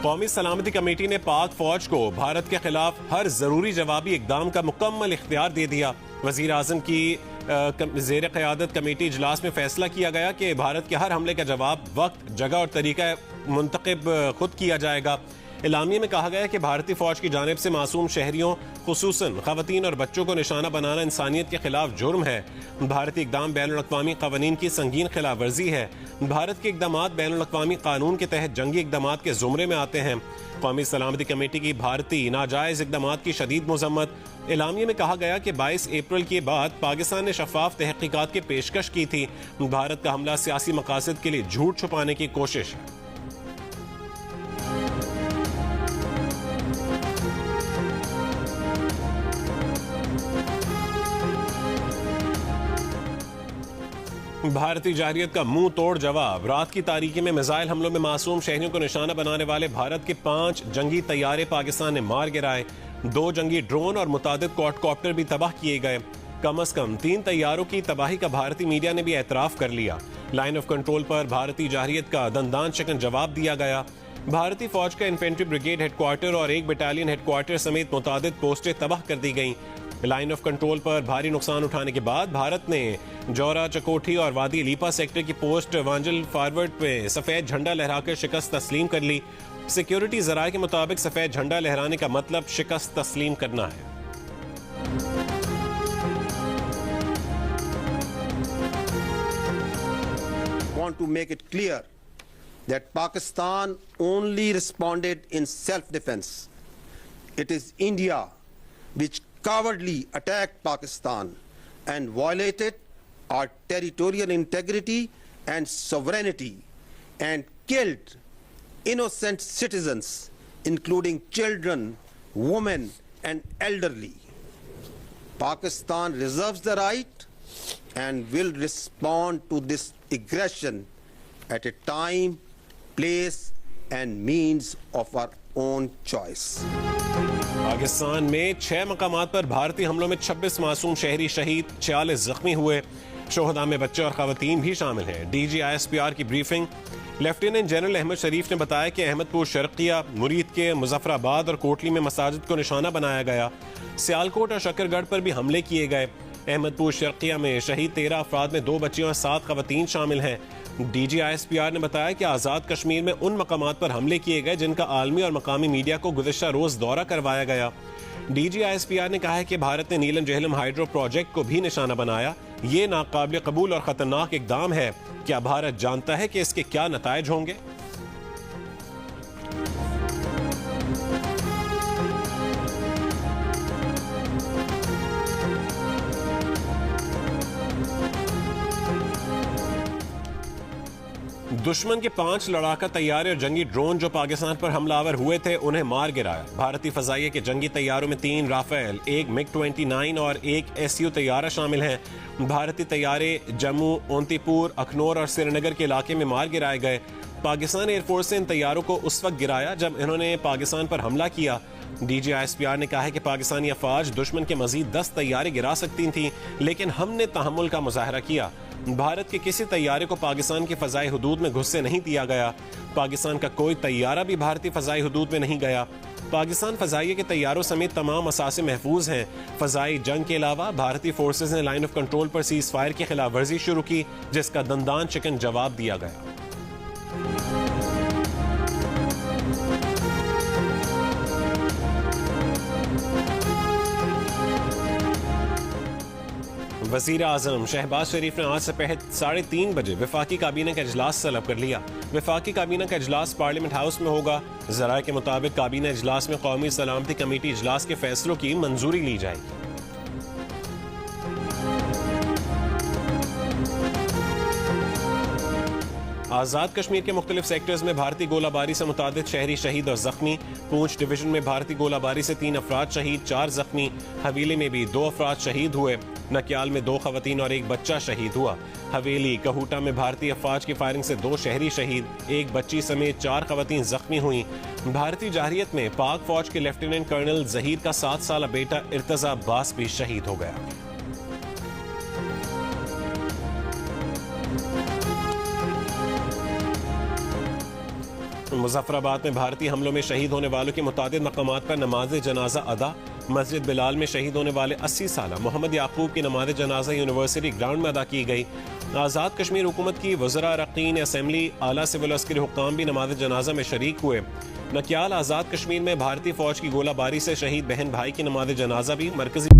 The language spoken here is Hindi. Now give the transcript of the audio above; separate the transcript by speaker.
Speaker 1: कौमी सलामती कमेटी ने पाक फौज को भारत के खिलाफ हर जरूरी जवाबी इकदाम का मुकम्मल इख्तियार दे दिया। वजीर आजम की ज़ेर क़यादत कमेटी इजलास में फैसला किया गया कि भारत के हर हमले का जवाब वक्त, जगह और तरीका मुंतखब खुद किया जाएगा। एलामिया में कहा गया कि भारतीय फौज की जानिब से मासूम शहरियों खुसूसन ख़वातीन और बच्चों को निशाना बनाना इंसानियत के खिलाफ जुर्म है। भारतीय इक़दाम बैनुल-अक़वामी क़वानीन की संगीन खिलाफ वर्जी है। भारत के इक़दामात बैनुल-अक़वामी कानून के तहत जंगी इक़दामात के ज़ुमरे में आते हैं। कौमी सलामती कमेटी की भारतीय नाजायज़ इक़दामात की शदीद मज़म्मत। एलामिया में कहा गया कि 22 अप्रैल के बाद पाकिस्तान ने शफाफ तहक़ीक़ात की पेशकश की थी। भारत का हमला सियासी मकासद के लिए झूठ छुपाने की कोशिश है। भारतीय जारियत का मुंह तोड़ जवाब। रात की तारीकी में मिसाइल हमलों में मासूम शहरियों को निशाना बनाने वाले भारत के 5 जंगी तैयारे पाकिस्तान ने मार गिराए। 2 जंगी ड्रोन और मुतादिद क्वाडकॉप्टर भी तबाह किए गए। कम अज कम 3 तैयारों की तबाही का भारतीय मीडिया ने भी एतराफ कर लिया। लाइन ऑफ कंट्रोल पर भारतीय जारियत का दंदान शिकन जवाब दिया गया। भारतीय फौज का इन्फेंट्री ब्रिगेड हेडक्वार्टर और 1 बटालियन हेडक्वार्टर समेत मुतादिद पोस्टें तबाह कर दी गईं। लाइन ऑफ कंट्रोल पर भारी नुकसान उठाने के बाद भारत ने जौरा, चकोठी और वादी लीपा सेक्टर की पोस्ट वांजल फॉरवर्ड में सफेद झंडा लहराकर शिकस्त तस्लीम कर ली। सिक्योरिटी जराये के मुताबिक सफेद झंडा लहराने का मतलब शिकस्त तस्लीम करना है।
Speaker 2: Want to make it clear that Pakistan only responded in self-defense. It is India which cowardly attacked Pakistan and violated our territorial integrity and sovereignty and killed innocent citizens, including children, women and elderly. Pakistan reserves the right and will respond to this aggression at a time, place and means of our own choice.
Speaker 1: Pakistan में 6 मकामात पर भारतीय हमलों में 26 मासूम शहरी शहीद, 46 जख्मी हुए। शोहदा में बच्चे और खवातीन भी शामिल हैं। DG ISPR की ब्रीफिंग। लेफ्टिनेंट जनरल अहमद शरीफ ने बताया कि अहमदपुर शर्किया, मुरीद के मुजफ्फराबाद और कोटली में मसाजिद को निशाना बनाया गया। सियालकोट और शकरगढ़ पर भी हमले किए गए। अहमदपुर शर्किया में शहीद 13 अफराद में 2 बच्चियां और 7 खवातीन शामिल हैं। DG ISPR ने बताया कि आज़ाद कश्मीर में उन मकामात पर हमले किए गए जिनका आलमी और मकामी मीडिया को गुज़िश्ता रोज़ दौरा करवाया गया। DG ISPR ने कहा है कि भारत ने नीलम जहलम हाइड्रो प्रोजेक्ट को भी निशाना बनाया। ये नाकाबिल कबूल और ख़तरनाक इक़दाम है। क्या भारत जानता है कि इसके क्या नताइज होंगे? दुश्मन के 5 लड़ाका तैयारे और जंगी ड्रोन जो पाकिस्तान पर हमलावर हुए थे उन्हें मार गिराया। भारतीय फजाइया के जंगी तैयारों में 3 राफेल, 1 MiG-29 और 1 SU तैयारा शामिल हैं। भारतीय तैयारे जम्मू, ओंतीपुर, अखनौर और श्रीनगर के इलाके में मार गिराए गए। पाकिस्तान एयरफोर्स ने इन तैयारों को उस वक्त गिराया जब इन्होंने पाकिस्तान पर हमला किया। DG ISPR ने कहा है कि पाकिस्तानी अफवाज दुश्मन के मजीद 10 तैयारे गिरा सकती थी, लेकिन हमने तहम्मुल का मुजाहरा किया। भारत के किसी तैयारे को पाकिस्तान की फजाई हुदूद में घुसने नहीं दिया गया। पाकिस्तान का कोई तैयारा भी भारतीय फजाई हुदूद में नहीं गया। पाकिस्तान फजाइया के तैयारों समेत तमाम असासे महफूज हैं। फजाई जंग के अलावा भारतीय फोर्सेज ने लाइन ऑफ कंट्रोल पर सीज फायर की खिलाफ वर्जी शुरू की, जिसका दंदान चिकन जवाब दिया गया। वज़ीर आज़म शहबाज शरीफ ने आज सपहर 3:30 बजे वफाकी काबीना का इजलास तलब कर लिया। वफाकी काबीना का इजलास पार्लियामेंट हाउस में होगा। ज़राए के मुताबिक काबीना इजलास में कौमी सलामती कमेटी इजलास के फैसलों की मंजूरी ली जाएगी। आज़ाद कश्मीर के मुख्तलिफ सेक्टर्स में भारतीय गोलाबारी से मुतादिद शहरी शहीद और जख्मी। पूंछ डिवीजन में भारतीय गोलाबारी से 3 अफराद शहीद, 4 जख्मी। हवेली में भी 2 अफराद शहीद हुए। नक्याल में 2 खवातीन और 1 बच्चा शहीद हुआ। हवेली कहूटा में भारतीय अफवाज की फायरिंग से 2 शहरी शहीद, 1 बच्ची समेत 4 खवातीन जख्मी हुई। भारतीय जारियत में पाक फौज के लेफ्टिनेंट कर्नल जहीर का 7 साल बेटा इर्तजा अब्बास भी शहीद हो गया। मुजफ्फराबाद में भारतीय हमलों में शहीद होने वालों के मुतादिद मकामात पर नमाज जनाजा अदा। मस्जिद बिलाल में शहीद होने वाले 80 साल मोहम्मद याकूब की नमाज जनाजा यूनिवर्सिटी ग्राउंड में अदा की गई। आज़ाद कश्मीर हुकूमत की वज़रा अरकान असम्बली आला सिविल अस्करी हुक्काम भी नमाज जनाजा में शरीक हुए। नकियाल आज़ाद कश्मीर में भारतीय फौज की गोलाबारी से शहीद बहन भाई की नमाज जनाजा भी। मरकजी